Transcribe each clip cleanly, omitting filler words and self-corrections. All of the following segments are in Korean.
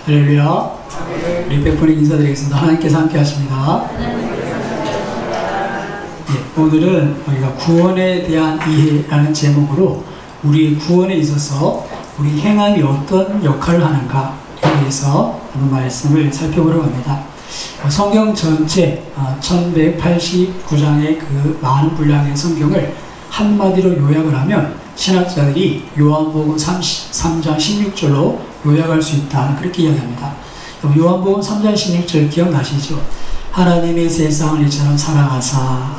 할렐루야. 우리 100분의 인사드리겠습니다. 하나님께서 함께 하십니다. 오늘은 우리가 구원에 대한 이해라는 제목으로 우리 구원에 있어서 우리 행함이 어떤 역할을 하는가에 대해서 한번 말씀을 살펴보려고 합니다. 성경 전체 1189장의 그 많은 분량의 성경을 한마디로 요약을 하면 신학자들이 요한복음 3장 16절로 요약할 수 있다, 그렇게 이야기합니다. 요한복음 3장 16절 기억나시죠? 하나님이 세상을 이처럼 사랑하사,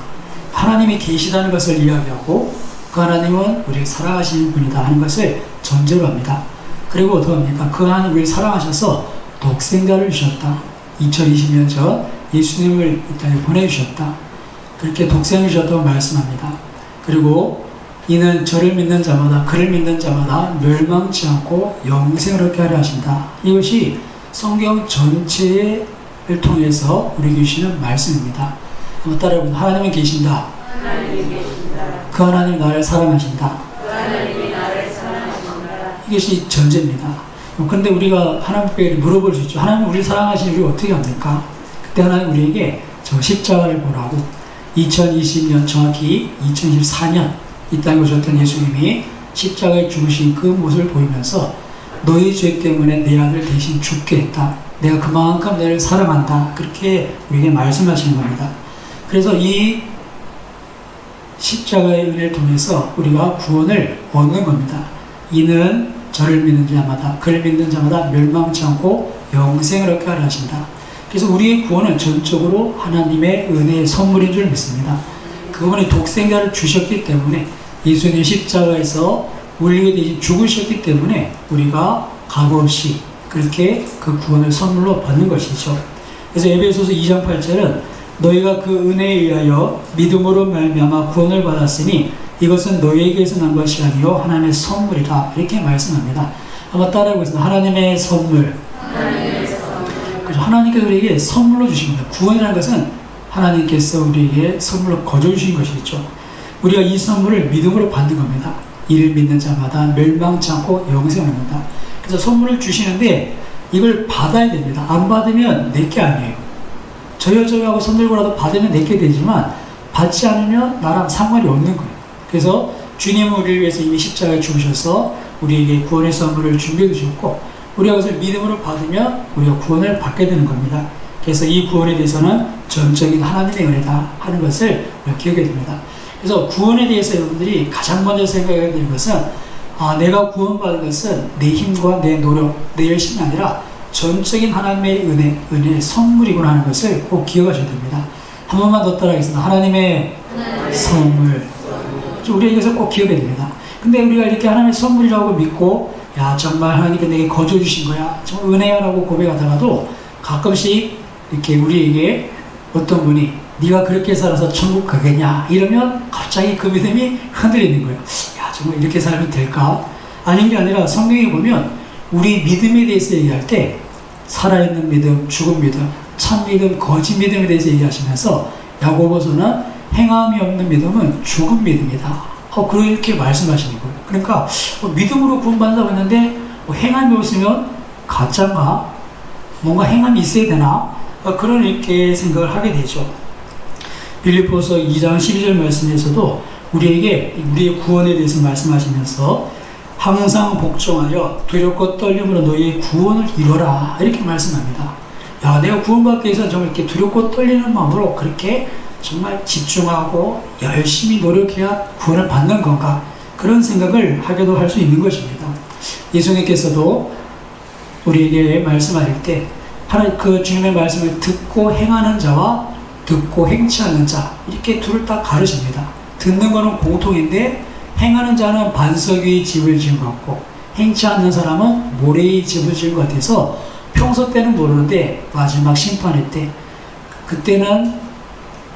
하나님이 계시다는 것을 이야기하고 그 하나님은 우리를 사랑하시는 분이다 하는 것을 전제로 합니다. 그리고 어떡합니까? 그 하나님 우리를 사랑하셔서 독생자를 주셨다. 2020년 전 예수님을 이 땅에 보내주셨다. 그렇게 독생을 주셨다고 말씀합니다. 그리고 이는 저를 믿는 자마다, 그를 믿는 자마다 멸망치 않고 영생을 얻게 하려 하신다. 이것이 성경 전체를 통해서 우리에게 주시는 말씀입니다. 한번 따라해보세요. 하나님은 계신다. 그 하나님이 나를 사랑하신다. 이것이 전제입니다. 그런데 우리가 하나님께 물어볼 수 있죠. 하나님 우리를 사랑하시는 우리 어떻게 합니까? 그때 하나님 우리에게 저 십자가를 보라고, 2020년 정확히 2024년 이 땅에 오셨던 예수님이 십자가에 죽으신 그 모습을 보이면서 너희 죄 때문에 내 아들 대신 죽게 했다. 내가 그만큼 너를 사랑한다. 그렇게 우리에게 말씀하시는 겁니다. 그래서 이 십자가의 은혜를 통해서 우리가 구원을 얻는 겁니다. 이는 저를 믿는 자마다, 그를 믿는 자마다 멸망치 않고 영생을 얻게 하려 하신다. 그래서 우리의 구원은 전적으로 하나님의 은혜의 선물인 줄 믿습니다. 그분이 독생자를 주셨기 때문에, 예수님 십자가에서 우리에게 대신 죽으셨기 때문에 우리가 값없이 그렇게 그 구원을 선물로 받는 것이죠. 그래서 에베소서 2장 8절은 너희가 그 은혜에 의하여 믿음으로 말미암아 구원을 받았으니 이것은 너희에게서 난 것이 아니요 하나님의 선물이다, 이렇게 말씀합니다. 한번 따라해보겠습니다. 하나님의 선물. 그래서 하나님께서 우리에게 선물로 주신 겁니다. 구원이라는 것은 하나님께서 우리에게 선물로 거저주신 것이죠. 우리가 이 선물을 믿음으로 받는 겁니다. 이를 믿는 자마다 멸망치 않고 영생을 얻는다. 그래서 선물을 주시는데 이걸 받아야 됩니다. 안 받으면 내게 아니에요. 저여저여하고 손들고라도 받으면 내게 되지만 받지 않으면 나랑 상관이 없는 거예요. 그래서 주님은 우리를 위해서 이미 십자가에 죽으셔서 우리에게 구원의 선물을 준비해 주셨고, 우리가 그것을 믿음으로 받으면 우리가 구원을 받게 되는 겁니다. 그래서 이 구원에 대해서는 전적인 하나님의 은혜다 하는 것을 기억해야 됩니다. 그래서 구원에 대해서 여러분들이 가장 먼저 생각해야 되는 것은, 내가 구원받은 것은 내 힘과 내 노력, 내 열심이 아니라 전적인 하나님의 은혜의 선물이구나 하는 것을 꼭 기억하셔야 됩니다. 한 번만 더 따라하겠습니다. 하나님의 선물. 우리가 이것을 꼭 기억해야 됩니다. 근데 우리가 이렇게 하나님의 선물이라고 믿고, 야, 정말 하나님께 내게 거저 주신 거야, 정말 은혜야라고 고백하다가도 가끔씩 이렇게 우리에게 어떤 분이 네가 그렇게 살아서 천국 가겠냐 이러면 갑자기 그 믿음이 흔들리는 거예요. 야, 정말 이렇게 살면 될까? 아닌 게 아니라 성경에 보면 우리 믿음에 대해서 얘기할 때 살아있는 믿음, 죽은 믿음, 참 믿음, 거짓 믿음에 대해서 얘기하시면서 야고보서는 행함이 없는 믿음은 죽은 믿음이다. 그렇게 말씀하시는 거예요. 그러니까 믿음으로 구원받는다고 했는데 행함이 없으면 가짜인가? 뭔가 행함이 있어야 되나? 그런 이렇게 생각을 하게 되죠. 빌립보서 2장 12절 말씀에서도 우리에게 우리의 구원에 대해서 말씀하시면서 항상 복종하여 두렵고 떨림으로 너희의 구원을 이루라, 이렇게 말씀합니다. 야, 내가 구원받기 위해서 정말 이렇게 두렵고 떨리는 마음으로 그렇게 정말 집중하고 열심히 노력해야 구원을 받는 건가? 그런 생각을 하게도 할 수 있는 것입니다. 예수님께서도 우리에게 말씀하실 때 그 주님의 말씀을 듣고 행하는 자와 듣고 행치 않는 자, 이렇게 둘을 다 가르칩니다. 듣는 거는 공통인데 행하는 자는 반석 위에 집을 지은 것 같고 행치 않는 사람은 모래 위에 집을 지은 것 같아서 평소 때는 모르는데 마지막 심판의 때, 그때는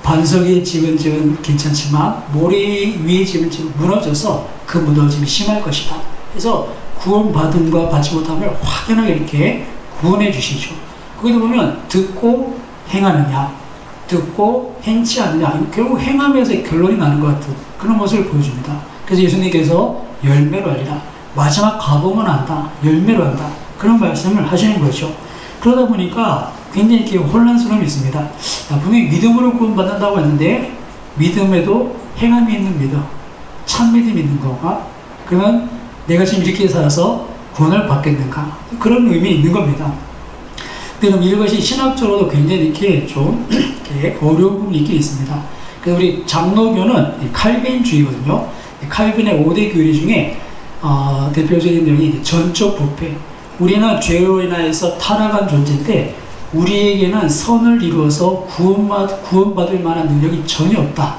반석 위에 집은 괜찮지만 모래 위에 집은 무너져서 그 무너짐이 심할 것이다. 그래서 구원받음과 받지 못함을 확연하게 이렇게 구원해 주시죠. 거기도 보면 듣고 행하느냐, 듣고 행치 않느냐, 결국 행하면서 결론이 나는 것 같은 그런 모습을 보여줍니다. 그래서 예수님께서 열매로 알리라, 마지막 가보면 안다, 열매로 한다, 그런 말씀을 하시는 거죠. 그러다 보니까 굉장히 이렇게 혼란스러움이 있습니다. 분명히 믿음으로 구원받는다고 했는데 믿음에도 행함이 있는 믿음, 참 믿음이 있는 건가? 그러면 내가 지금 이렇게 살아서 구원을 받겠는가? 그런 의미 있는 겁니다. 그럼 이것이 신학적으로도 굉장히 이렇게 좀 이렇게 어려운 부분이 있긴 있습니다. 그래서 우리 장로교는 칼빈주의거든요. 칼빈의 5대 교리 중에 대표적인 내용이 전적 부패. 우리는 죄로 인하여서 타락한 존재인데 우리에게는 선을 이루어서 구원받을 만한 능력이 전혀 없다.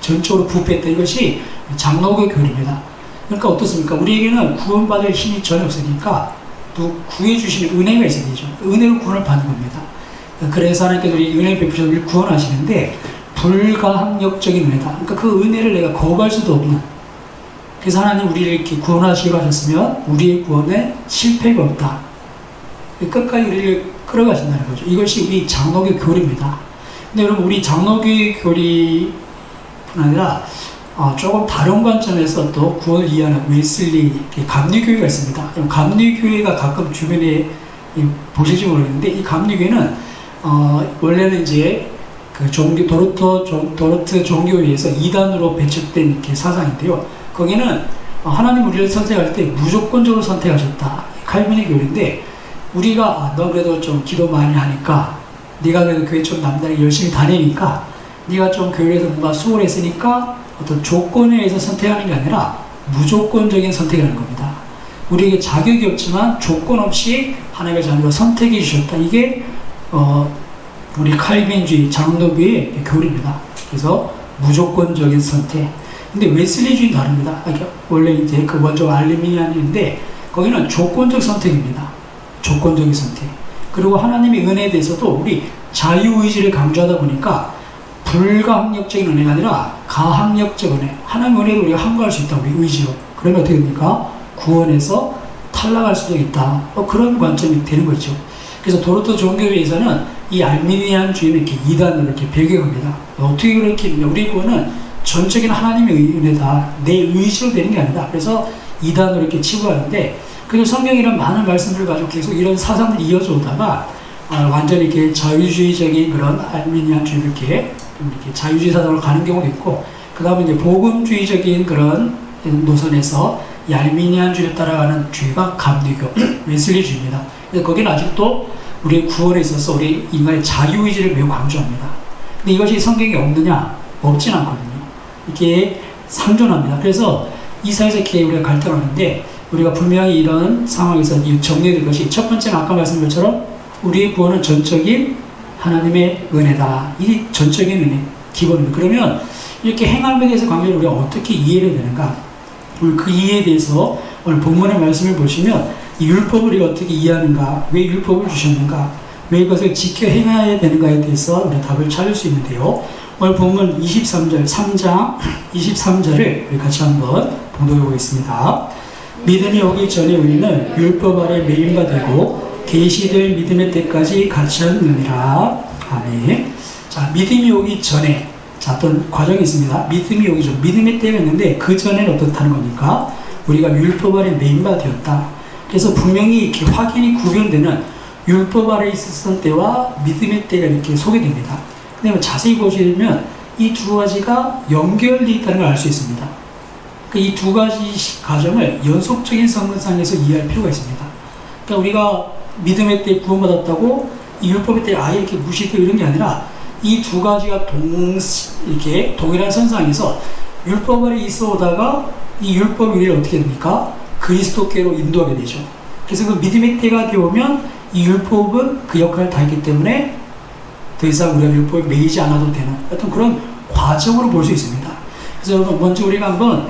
전적으로 부패했다. 이것이 장로교 교리입니다. 그러니까 어떻습니까? 우리에게는 구원받을 힘이 전혀 없으니까 또 구해주시는 은혜가 있어야 되죠. 은혜로 구원을 받는 겁니다. 그래서 하나님께서 우리 은혜 베푸셔서 우리를 구원하시는데 불가항력적인 은혜다. 그러니까 그 은혜를 내가 거부할 수도 없는. 그래서 하나님 우리를 이렇게 구원하시기로 하셨으면 우리의 구원에 실패가 없다. 끝까지 우리를 끌어가신다는 거죠. 이것이 우리 장로교 교리입니다. 근데 여러분 우리 장로교의 교리뿐 아니라 조금 다른 관점에서 또 구원을 이해하는 웨슬리 감리교회가 있습니다. 감리교회가 가끔 주변에 보실지 모르겠는데 이 감리교회는 원래는 이제 그 도르트 종교회에서 이단으로 배척된 이렇게 사상인데요. 거기는 하나님 우리를 선택할 때 무조건적으로 선택하셨다. 칼빈의 교리인데 우리가 너 그래도 좀 기도 많이 하니까 네가 그래도 교회 좀 남다르게 열심히 다니니까 네가 좀 교회에서 뭔가 수월했으니까 어떤 조건에 의해서 선택하는 게 아니라 무조건적인 선택을 하는 겁니다. 우리에게 자격이 없지만 조건 없이 하나님의 자녀로 선택해 주셨다. 이게 우리 칼빈주의 장로교의 교리입니다. 그래서 무조건적인 선택. 근데 웨슬리주의는 다릅니다. 원래 이제 그 원조 알리미니안인데 거기는 조건적 선택입니다. 조건적인 선택. 그리고 하나님의 은혜에 대해서도 우리 자유의지를 강조하다 보니까 불가항력적인 은혜가 아니라 가항력적 은혜. 하나님의 은혜도 우리가 항거할 수 있다. 우리 의지로. 그러면 어떻게 됩니까? 구원에서 탈락할 수도 있다. 그런 관점이 되는 거죠. 그래서 도르트 종교회에서는 이 알미니안주의는 이렇게 이단으로 이렇게 배격합니다. 어떻게 그렇게 했냐? 우리 구원은 전적인 하나님의 은혜다. 내 의지로 되는 게 아니다. 그래서 이단으로 이렇게 치부하는데, 그리고 성경이란 많은 말씀들을 가지고 계속 이런 사상들이 이어져 오다가 완전히 이렇게 자유주의적인 그런 알미니안주의 이렇게 자유주의 사상으로 가는 경우도 있고, 그 다음에 이제 복음주의적인 그런 노선에서 이 알미니안주의를 따라가는 주의가 감리교, 웨슬리주의입니다. 그래서 거기는 아직도 우리의 구원에 있어서 우리 인간의 자유의지를 매우 강조합니다. 근데 이것이 성경에 없느냐? 없진 않거든요. 이게 상존합니다. 그래서 이 사이에서 이렇게 우리가 갈등하는데, 우리가 분명히 이런 상황에서 정리될 것이, 첫 번째는 아까 말씀드린 것처럼 우리의 구원은 전적인 하나님의 은혜다. 이 전적인 은혜, 기본입니다. 그러면 이렇게 행함에 대해서 관계를 우리가 어떻게 이해해야 되는가? 오늘 그 이해에 대해서 오늘 본문의 말씀을 보시면 이 율법을 우리가 어떻게 이해하는가? 왜 율법을 주셨는가? 왜 이것을 지켜 행해야 되는가에 대해서 우리가 답을 찾을 수 있는데요. 오늘 본문 23절, 3장 23절을 우리 같이 한번 봉독해 보겠습니다. 믿음이 오기 전에 우리는 율법 아래 매인 바 되고 계시될 믿음의 때까지 갇혔느니라. 아멘. 자, 믿음이 오기 전에, 자, 어떤 과정이 있습니다. 믿음이 오기 전, 믿음의 때가 있는데 그 전에는 어떻다는 겁니까? 우리가 율법 아래 매인 바 되었다. 그래서 분명히 이렇게 확연히 구별되는 율법 아래 있었던 때와 믿음의 때가 이렇게 소개됩니다. 근데 자세히 보시면 이 두 가지가 연결되어 있다는 걸 알 수 있습니다. 이 두 가지 과정을 연속적인 성경상에서 이해할 필요가 있습니다. 그러니까 우리가 믿음의 때 구원받았다고 이 율법의 때 아예 이렇게 무시되고 이런 게 아니라 이 두 가지가 이렇게 동일한 선상에서 율법 아래 있어 오다가 이 율법 위를 어떻게 됩니까? 그리스도께로 인도하게 되죠. 그래서 그 믿음의 때가 되오면 이 율법은 그 역할을 다 했기 때문에 더 이상 우리가 율법에 매이지 않아도 되는 어떤 그런 과정으로 볼 수 있습니다. 그래서 여러분, 먼저 우리가 한번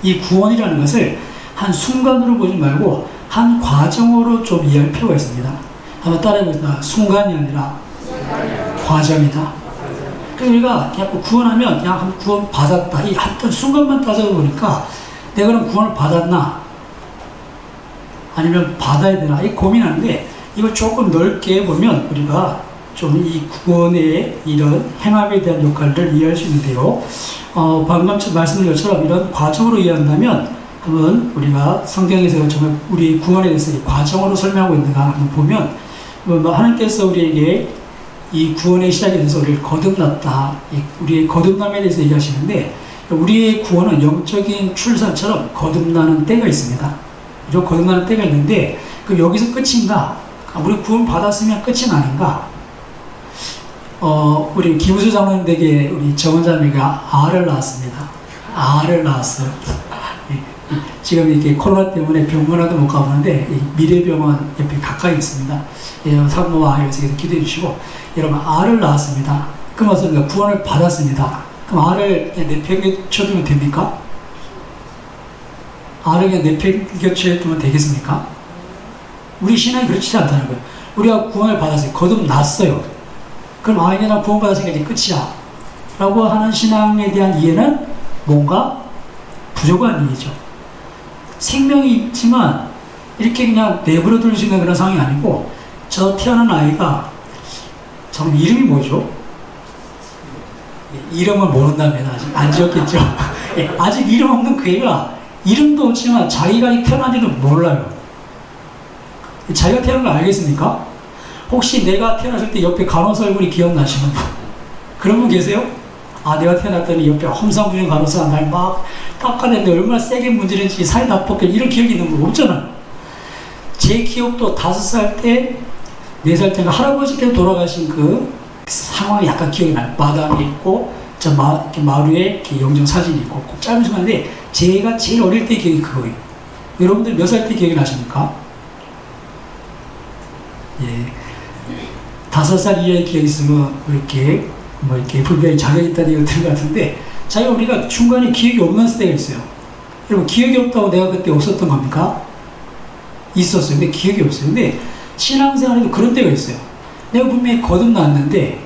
이 구원이라는 것을 한 순간으로 보지 말고 한 과정으로 좀 이해할 필요가 있습니다. 한번 따라해보겠습니다. 순간이 아니라 과정이다. 그래서 우리가 그냥 구원하면 그냥 구원 받았다. 이 한 순간만 따져보니까 내가 그럼 구원을 받았나? 아니면 받아야 되나? 이 고민하는데, 이걸 조금 넓게 보면 우리가 좀 이 구원의 이런 행함에 대한 역할을 이해할 수 있는데요. 방금 말씀드린 것처럼 이런 과정으로 이해한다면 한번 우리가 성경에서 정말 우리 구원에 대해서 과정으로 설명하고 있는가 한번 보면, 하나님께서 우리에게 이 구원의 시작에 대해서 우리를 거듭났다, 우리의 거듭남에 대해서 얘기하시는데, 우리의 구원은 영적인 출산처럼 거듭나는 때가 있습니다. 그죠? 거듭나는 때가 있는데, 그럼 여기서 끝인가? 우리 구원 받았으면 끝이 나는가? 우리 김우수 장로님 댁에 우리 정원자매가 알을 낳았습니다. 알을 낳았어요. 지금 이렇게 코로나 때문에 병원에도 못 가보는데 미래병원 옆에 가까이 있습니다. 산모와 아이에서 기도해 주시고, 여러분 알을 낳았습니다. 그럼 어떻습니까? 구원을 받았습니다. 그럼 알을 내팽개쳐두면 됩니까? 알을 그냥 내팽개쳐두면 되겠습니까? 우리 신앙이 그렇지 않다는 거예요. 우리가 구원을 받았어요. 거듭났어요. 그럼 아이나 구원 받았으니까 이제 끝이야 라고 하는 신앙에 대한 이해는 뭔가 부족한 이해죠. 생명이 있지만 이렇게 그냥 내버려 둘 수 있는 그런 상황이 아니고, 저 태어난 아이가 참 이름이 뭐죠? 이름을 모른답니다. 아직 안 지었겠죠. 아직 이름 없는 그 애가 이름도 없지만 자기가 태어난지도 몰라요. 자기가 태어난 걸 알겠습니까? 혹시 내가 태어났을 때 옆에 간호사 얼굴이 기억나시는 분? 그런 분 계세요? 내가 태어났더니 옆에 험상부인 간호사가 날 막 깎아내는데 얼마나 세게 문지르는지 살이 다 벗겨, 이런 기억이 있는 분 없잖아요. 제 기억도 5살 때, 4살 때가 할아버지께서 돌아가신 그 상황이 약간 기억이 나요. 마당에 있고, 저 마루에 이렇게 영정 사진이 있고, 꼭 짧은 순간인데, 제가 제일 어릴 때 기억이 그거예요. 여러분들 몇 살 때 기억이 나십니까? 예. 5살 이하의 기억이 있으면, 이렇게 불교에 자격이 있다는 얘기가 들은 것 같은데, 우리가 중간에 기억이 없는 때가 있어요. 여러분, 기억이 없다고 내가 그때 없었던 겁니까? 있었어요. 근데 기억이 없어요. 근데 신앙생활에도 그런 때가 있어요. 내가 분명히 거듭났는데,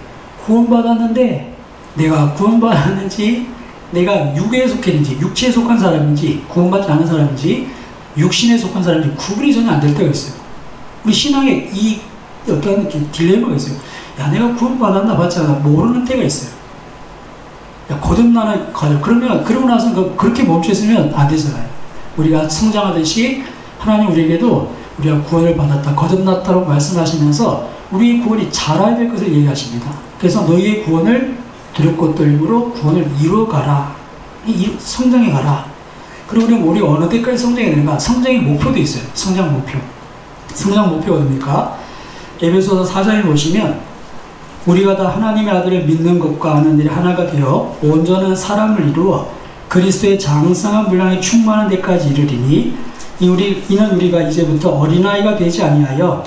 구원받았는데, 내가 구원받았는지, 내가 육에 속했는지, 육체에 속한 사람인지, 구원받지 않은 사람인지, 육신에 속한 사람인지 구분이 전혀 안 될 때가 있어요. 우리 신앙에 이 어떤 딜레마가 있어요. 내가 구원받았나 받지 않았나 모르는 때가 있어요. 거듭나는 과정. 그러고 나서 그렇게 멈춰있으면 안 되잖아요. 우리가 성장하듯이 하나님 우리에게도 우리가 구원을 받았다, 거듭났다고 말씀하시면서 우리의 구원이 자라야 될 것을 얘기하십니다. 그래서 너희의 구원을 두렵고 떨림으로 구원을 이루어가라. 성장해가라. 그리고 우리 어느 때까지 성장해야 되는가? 성장의 목표도 있어요. 성장 목표. 성장 목표가 뭡니까? 에베소서 4장에 보시면, 우리가 다 하나님의 아들을 믿는 것과 아는 일이 하나가 되어 온전한 사람을 이루어 그리스도의 장성한 분량에 충만한 데까지 이르리니, 이는 우리가 이제부터 어린아이가 되지 아니하여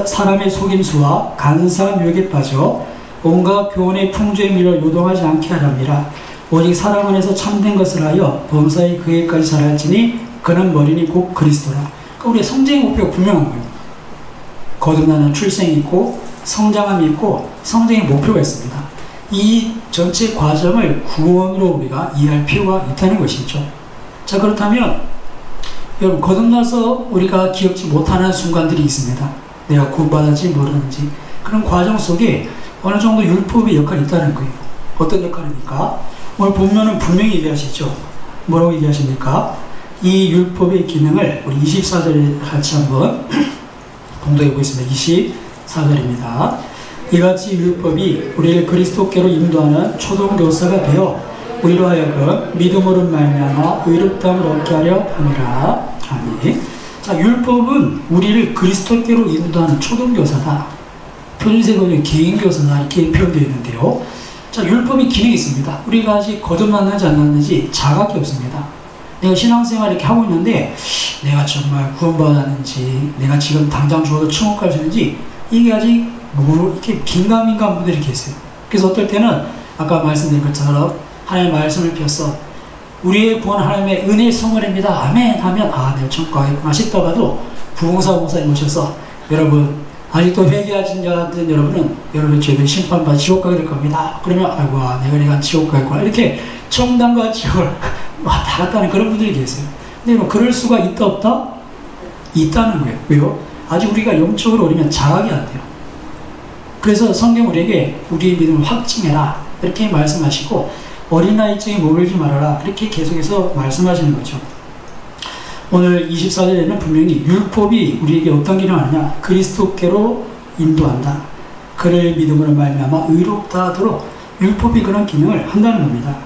사람의 속임수와 간사한 유혹에 빠져 온갖 교훈의 풍조에 밀어 요동하지 않게 하랍니다. 오직 사랑 안에서 참된 것을 하여 범사의 그에까지 자랄지니 그는 머리니 곧 그리스도라. 그러니까 우리의 성장의 목표가 분명한 거예요. 거듭나는 출생이 있고, 성장함이 있고, 성장의 목표가 있습니다. 이 전체 과정을 구원으로 우리가 이해할 필요가 있다는 것이죠. 자, 그렇다면 여러분, 거듭나서 우리가 기억지 못하는 순간들이 있습니다. 내가 구원받았는지 모르는지. 그런 과정 속에 어느 정도 율법의 역할이 있다는 거예요. 어떤 역할입니까? 오늘 본문은 분명히 얘기하시죠. 뭐라고 얘기하십니까? 이 율법의 기능을 우리 24절에 같이 한번 공독해 보겠습니다. 24절입니다. 이같이 율법이 우리를 그리스도께로 인도하는 초동교사가 되어 우리로 하여금 믿음으로 말미암아 의롭다함을 얻게 하려 함이라. 아멘. 자, 율법은 우리를 그리스도께로 인도하는 초동교사다. 표준세번역 개인교사다, 이렇게 표현되어 있는데요. 자, 율법이 기능이 있습니다. 우리가 아직 거듭났는지 안 났는지 자각이 없습니다. 내가 신앙생활 이렇게 하고 있는데 내가 정말 구원받았는지, 내가 지금 당장 죽어도 천국 갈 수 있는지, 이게 아직 이렇게 긴가민가한 분들이 계세요. 그래서 어떨 때는 아까 말씀드린 것처럼 하나님의 말씀을 펴서 우리의 구원 하나님의 은혜의 성원입니다, 아멘 하면 내가 천국 가겠구나 싶다가도 부흥사 목사님 오셔서, 여러분 아직도 회개하지 않은 여러분은 여러분 죄를 심판받아 지옥 가게 될 겁니다. 그러면 내가 지옥 가겠구나, 이렇게 청당과 지옥을 왔다 갔다 하는 그런 분들이 계세요. 근데 뭐 그럴 수가 있다 없다? 있다는 거예요. 왜요? 아직 우리가 영적으로 어리면 자각이 안 돼요. 그래서 성경 우리에게 우리의 믿음을 확증해라, 이렇게 말씀하시고, 어린아이쯤에 머물지 말아라, 이렇게 계속해서 말씀하시는 거죠. 오늘 24절에는 분명히 율법이 우리에게 어떤 기능을 하느냐, 그리스도께로 인도한다. 그를 믿음으로 말미암아 의롭다 하도록 율법이 그런 기능을 한다는 겁니다.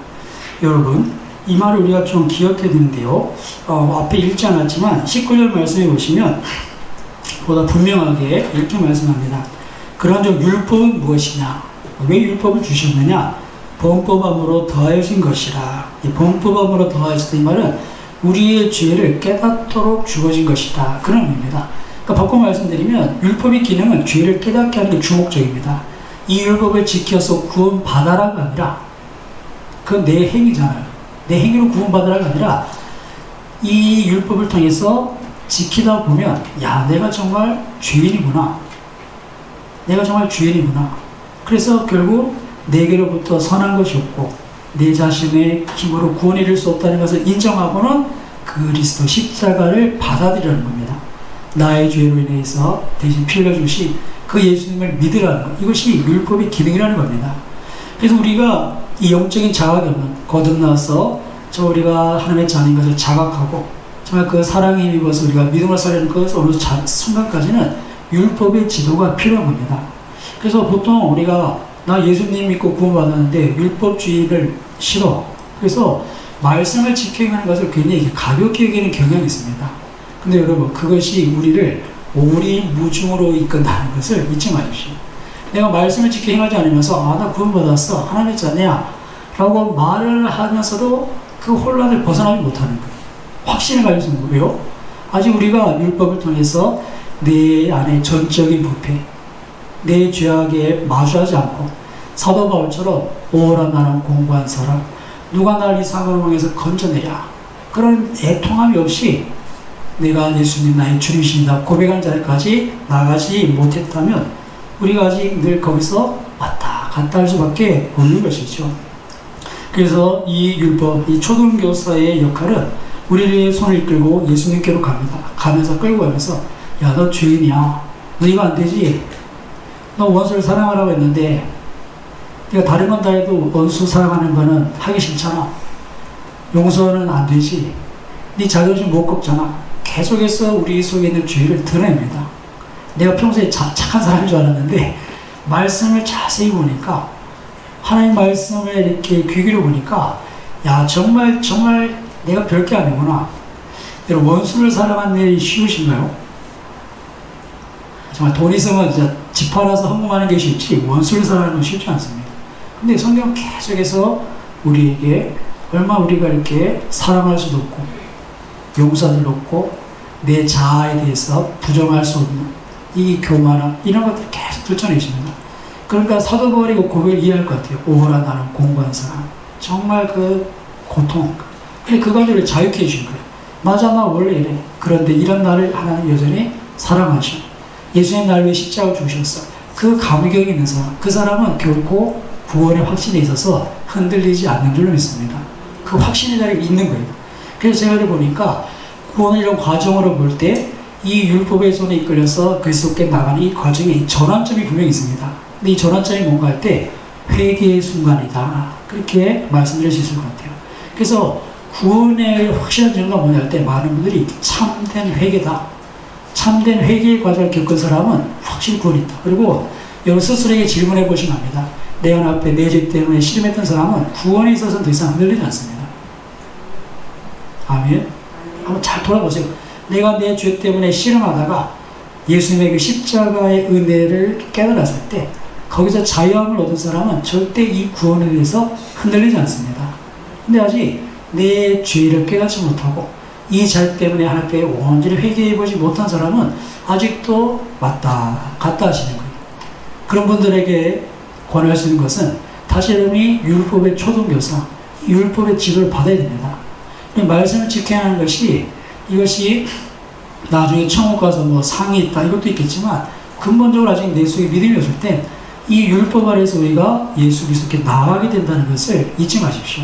여러분, 이 말을 우리가 좀 기억해야 되는데요. 앞에 읽지 않았지만 19절 말씀해 보시면 보다 분명하게 이렇게 말씀합니다. 그런즉 율법은 무엇이냐? 왜 율법을 주셨느냐? 범법함으로 더하여진 것이라. 이 범법함으로 더하여진 이 말은 우리의 죄를 깨닫도록 주어진 것이다. 그런 의미입니다. 그러니까 바꿔 말씀드리면 율법의 기능은 죄를 깨닫게 하는 게 주목적입니다. 이 율법을 지켜서 구원받아라가 아니라 그건 내 행위잖아요. 내 행위로 구원받아라가 아니라 이 율법을 통해서 지키다 보면 야, 내가 정말 죄인이구나. 내가 정말 죄인이구나. 그래서 결국 내게로부터 선한 것이 없고 내 자신의 힘으로 구원을 이룰 수 없다는 것을 인정하고는 그리스도 십자가를 받아들이라는 겁니다. 나의 죄로 인해서 대신 피 흘려주신 그 예수님을 믿으라는 것. 이것이 율법의 기능이라는 겁니다. 그래서 우리가 이 영적인 자각이 없는 거듭나서 우리가 하나님의 자녀인 것을 자각하고 정말 그 사랑에 입어서 우리가 믿음을 살려는 그 어느 순간까지는 율법의 지도가 필요한 겁니다. 그래서 보통 우리가 나 예수님 믿고 구원받았는데 율법주의를 싫어. 그래서 말씀을 지켜가는 것을 굉장히 가볍게 여기는 경향이 있습니다. 근데 여러분, 그것이 우리를 오리무중으로 이끈다는 것을 잊지 마십시오. 내가 말씀을 지켜 행하지 않으면서 나 구원받았어. 하나님의 자녀야 라고 말을 하면서도 그 혼란을 벗어나지 못하는 거예요. 확신을 가질 수 있는 거예요. 아직 우리가 율법을 통해서 내 안에 전적인 부패, 내 죄악에 마주하지 않고 사도 바울처럼 오라 나는 공부한 사람, 누가 날 이 상황에서 건져내랴, 그런 애통함이 없이 내가 예수님 나의 주님이십니다 고백하는 자리까지 나가지 못했다면 우리가 아직 늘 거기서 왔다 갔다 할 수밖에 없는 것이죠. 그래서 이 율법, 이 초등교사의 역할은 우리의 손을 이끌고 예수님께로 갑니다. 가면서 끌고 가면서 야, 너 죄인이야. 너 이거 안 되지. 너 원수를 사랑하라고 했는데 네가 다른 건 다 해도 원수 사랑하는 거는 하기 싫잖아. 용서는 안 되지. 네 자존심 못 꺾잖아. 계속해서 우리 속에 있는 죄를 드러냅니다. 내가 평소에 착한 사람인 줄 알았는데 말씀을 자세히 보니까, 하나님 말씀을 이렇게 귀 기울여 보니까 야, 정말 내가 별게 아니구나. 여러분, 원수를 사랑하는 일이 쉬우신가요? 정말 돈 있으면 진짜 집 팔아서 헌금하는 게 쉽지 원수를 사랑하는 건 쉽지 않습니다. 근데 성경은 계속해서 우리에게 얼마나 우리가 이렇게 사랑할 수도 없고 용서할 수도 없고 내 자아에 대해서 부정할 수 없는 이 교만함, 이런 것들을 계속 들춰내십니다. 그러니까 사도 바울이 그 고백을 이해할 것 같아요. 오호라 나는 공부한 사람. 정말 그 고통. 근데 그 가지를 자유케 해주신 거예요. 맞아, 나 원래 이래. 그런데 이런 나를 하나님 여전히 사랑하셔. 예수님 나를 위해 십자가 죽으셨어. 그 감격이 있는 사람, 그 사람은 결코 구원의 확신에 있어서 흔들리지 않는 줄로 믿습니다. 그 확신의 자리에 있는 거예요. 그래서 제가 보니까 구원의 이런 과정으로 볼 때 이 율법의 손에 이끌려서 그리스도께 나가는 이 과정에 전환점이 분명히 있습니다. 근데 이 전환점이 뭔가 할 때 회개의 순간이다. 그렇게 말씀드릴 수 있을 것 같아요. 그래서 구원의 확실한 증거가 뭐냐 할 때 많은 분들이 참된 회개다. 참된 회개의 과정을 겪은 사람은 확실히 구원이 있다. 그리고 여러분 스스로에게 질문해 보시면 합니다. 내 앞에 내 죄 때문에 씨름했던 사람은 구원에 있어서는 더 이상 흔들리지 않습니다. 아멘. 한번 잘 돌아보세요. 내가 내 죄 때문에 씨름하다가 예수님의 그 십자가의 은혜를 깨달았을 때 거기서 자유함을 얻은 사람은 절대 이 구원에 대해서 흔들리지 않습니다. 근데 아직 내 죄를 깨닫지 못하고 이 잘 때문에 하나님께 온전히 회개해보지 못한 사람은 아직도 왔다 갔다 하시는 거예요. 그런 분들에게 권할 수 있는 것은 다시 여러분이 율법의 초등교사, 율법의 지도를 받아야 됩니다. 말씀을 지켜야 하는 것이, 이것이 나중에 천국 가서 뭐 상이 있다 이것도 있겠지만 근본적으로 아직 내 속에 믿음이 없을 때 이 율법 아래에서 우리가 예수 그리스도께 나아가게 된다는 것을 잊지 마십시오.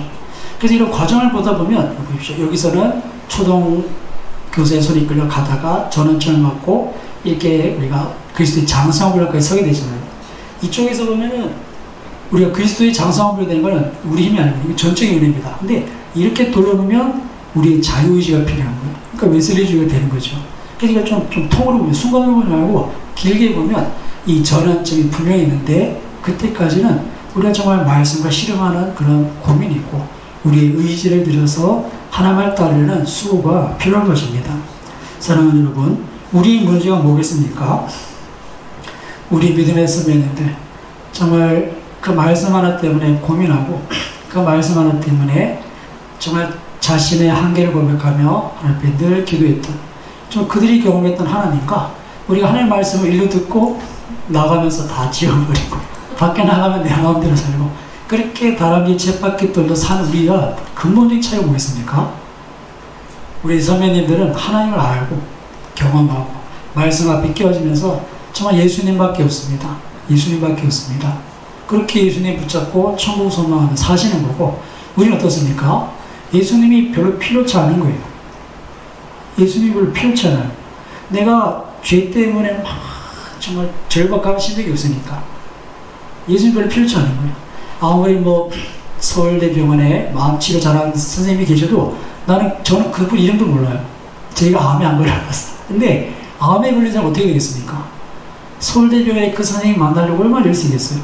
그래서 이런 과정을 보다 보면 보십시오. 여기서는 초등 교사의 손에 이끌려 가다가 전원점을 맞고 이렇게 우리가 그리스도의 장성불까지 서게 되잖아요. 이쪽에서 보면은 우리가 그리스도의 장성불 되는 것은 우리 힘이 아니고 이게 전적인 은혜입니다. 근데 이렇게 돌려보면 우리의 자유의지가 필요한 거예요. 그러니까 웨슬리주의가 되는 거죠. 그러니까 좀 통으로 보면, 순간으로 보지 말고 길게 보면 이 전환점이 분명히 있는데, 그때까지는 우리가 정말 말씀과 실험하는 그런 고민이 있고 우리의 의지를 들여서 하나님을 따르는 수고가 필요한 것입니다. 사랑하는 여러분, 우리 문제가 뭐겠습니까? 우리 믿음의 선배님들 정말 그 말씀 하나 때문에 고민하고 그 말씀 하나 때문에 정말 자신의 한계를 고백하며 하나님 앞에 늘 기도했던, 좀 그들이 경험했던 하나님과 우리가 하나님의 말씀을 일로 듣고 나가면서 다 지워버리고 밖에 나가면 내 마음대로 살고 그렇게 다람쥐 쳇바퀴 돌로 산 우리가 근본적인 차이가 뭐겠습니까? 우리 선배님들은 하나님을 알고 경험하고 말씀 앞에 끼워지면서 정말 예수님밖에 없습니다. 예수님밖에 없습니다. 그렇게 예수님 붙잡고 천국 소망하는 사시는 거고, 우리는 어떻습니까? 예수님이 별로 필요치 않은 거예요. 예수님이 별로 필요치 않아요. 내가 죄 때문에 막 정말 절박한 심정이 없으니까 예수님 별로 필요치 않은 거예요. 아무리 서울대병원에 마음치료 잘하는 선생님이 계셔도 저는 그분 이름도 몰라요. 제가 암에 안 걸려봤어요. 근데 암에 걸린 사람 어떻게 되겠습니까? 서울대병원에 그 선생님 만나려고 얼마나 열심히 했어요.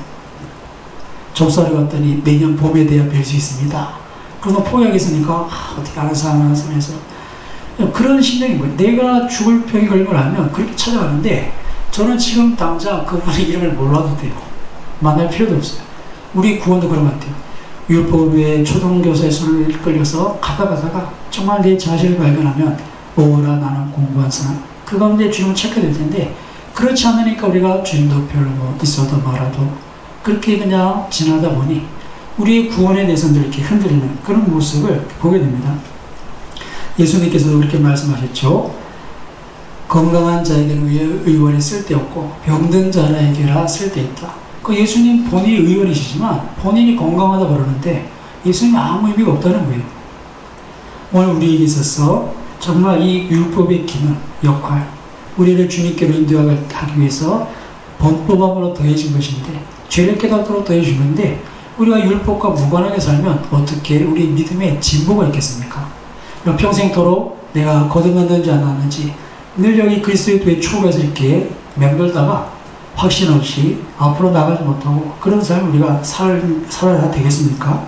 접수하러 갔더니 내년 봄에 돼야 뵐 수 있습니다. 그러면 포기하겠으니까 어떻게 아는 사람 해서 그런 심정인 거예요. 내가 죽을 병에 걸린 걸 알면 그렇게 찾아가는데, 저는 지금 당장 그분의 이름을 몰라도 돼요. 만날 필요도 없어요. 우리 구원도 그런 것 같아요. 율법의 초등교사의 손을 끌려서 가다가 정말 내 자신을 발견하면 오라 나는 공부한 사람, 그 가운데 주님을 찾게 될 텐데, 그렇지 않으니까 우리가 주님도 별로 있어도 말아도 그렇게 그냥 지나다 보니 우리의 구원의 내선들을 이렇게 흔들리는 그런 모습을 보게 됩니다. 예수님께서도 그렇게 말씀하셨죠. 건강한 자에게는 의원이 쓸데없고 병든 자에게라 쓸데있다. 그 예수님 본인이 의원이시지만 본인이 건강하다 그러는데 예수님이 아무 의미가 없다는 거예요. 오늘 우리에게 있어서 정말 이 율법의 기능, 역할, 우리를 주님께로 인도하기 위해서 범법함으로 더해진 것인데, 죄를 깨닫도록 더해진 건데, 우리가 율법과 무관하게 살면 어떻게 우리 믿음에 진보가 있겠습니까? 평생토록 내가 거듭났는지 안 났는지 늘 여기 그리스도의 초국에서 이렇게 맴돌다가 확신 없이 앞으로 나가지 못하고 그런 삶을 우리가 살아야 되겠습니까?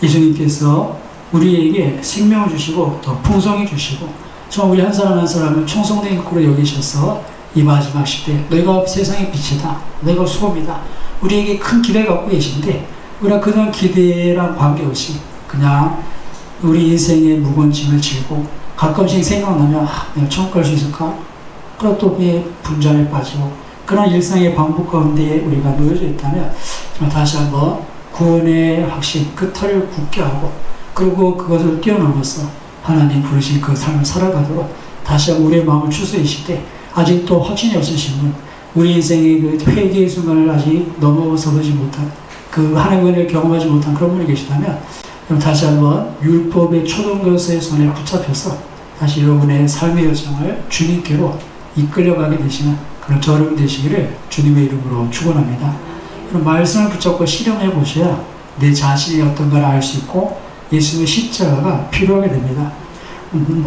예수님께서 우리에게 생명을 주시고 더 풍성히 주시고 정말 우리 한 사람 한 사람을 충성된 인구로 여기셔서 이 마지막 시대 너희가 세상의 빛이다, 너희가 수고입니다, 우리에게 큰 기대를 갖고 계신데, 우리가 그런 기대랑 관계없이 그냥 우리 인생의 무거운 짐을 지고 가끔씩 생각나면 내가 천국 갈 수 있을까? 그리고 또 분장에 빠지고 그런 일상의 반복 가운데 우리가 놓여져 있다면 다시 한번 구원의 확신, 그 털을 굳게 하고 그리고 그것을 뛰어넘어서 하나님 부르신 그 삶을 살아가도록 다시 한번 우리의 마음을 추스리시되, 아직도 확신이 없으신 분, 우리 인생의 그 회개의 순간을 아직 넘어서 보지 못한, 그 하나님의 은혜를 경험하지 못한 그런 분이 계시다면, 그럼 다시 한번 율법의 초등교사의 손에 붙잡혀서 다시 여러분의 삶의 여정을 주님께로 이끌려가게 되시는 그런 저름 되시기를 주님의 이름으로 축원합니다. 그럼 말씀을 붙잡고 실험해 보셔야 내 자신이 어떤가를 알 수 있고 예수님의 십자가가 필요하게 됩니다.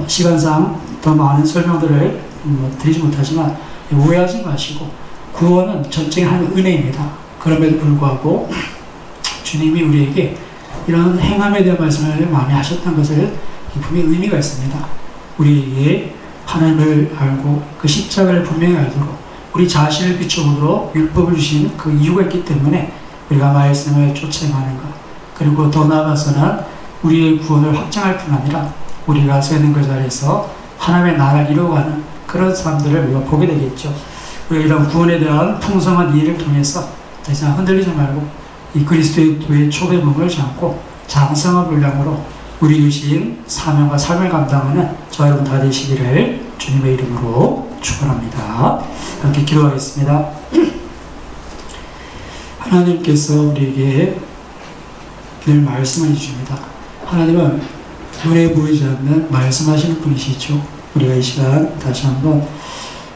시간상 더 많은 설명들을 드리지 못하지만 오해하지 마시고, 구원은 전적인 하나님의 은혜입니다. 그럼에도 불구하고 주님이 우리에게 이런 행함에 대한 말씀을 많이 하셨다는 것을 분명히 의미가 있습니다. 우리에게 하나님을 알고 그 십자가를 분명히 알도록 우리 자신을 비춰보도록 율법을 주신 그 이유가 있기 때문에 우리가 말씀을 쫓아가는 것, 그리고 더 나아가서는 우리의 구원을 확장할 뿐 아니라 우리가 서 있는 그 자리에서 하나님의 나라를 이루어가는 그런 사람들을 우리가 보게 되겠죠. 우리가 이런 구원에 대한 풍성한 이해를 통해서 더 이상 흔들리지 말고 이 그리스도의 촉의 몸을 잡고 장성한 분량으로 우리 주신 사명과 삶을 감당하는 저 여러분 다 되시기를 주님의 이름으로 축원합니다. 함께 기도하겠습니다. 하나님께서 우리에게 늘 말씀을 해주십니다. 하나님은 눈에 보이지 않는 말씀하시는 분이시죠. 우리가 이 시간 다시 한번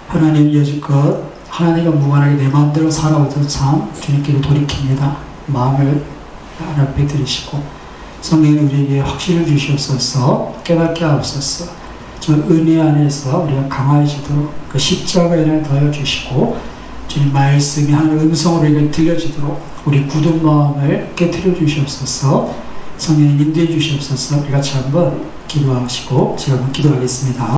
하나님 여지껏 하나님과 무관하게 내 마음대로 살아오던 삶 주님께로 돌이킵니다. 마음을 하나님 앞에 들이시고 성령이 우리에게 확신을 주시옵소서, 깨닫게 하옵소서. 저 은혜 안에서 우리가 강화해지도록 그 십자가의 은혜를 더해주시고 주님 말씀이 하나의 음성으로 이렇게 들려지도록 우리 굳은 마음을 깨트려 주시옵소서. 성령님 인도해 주시옵소서. 우리 같이 한번 기도하시고 제가 한번 기도하겠습니다.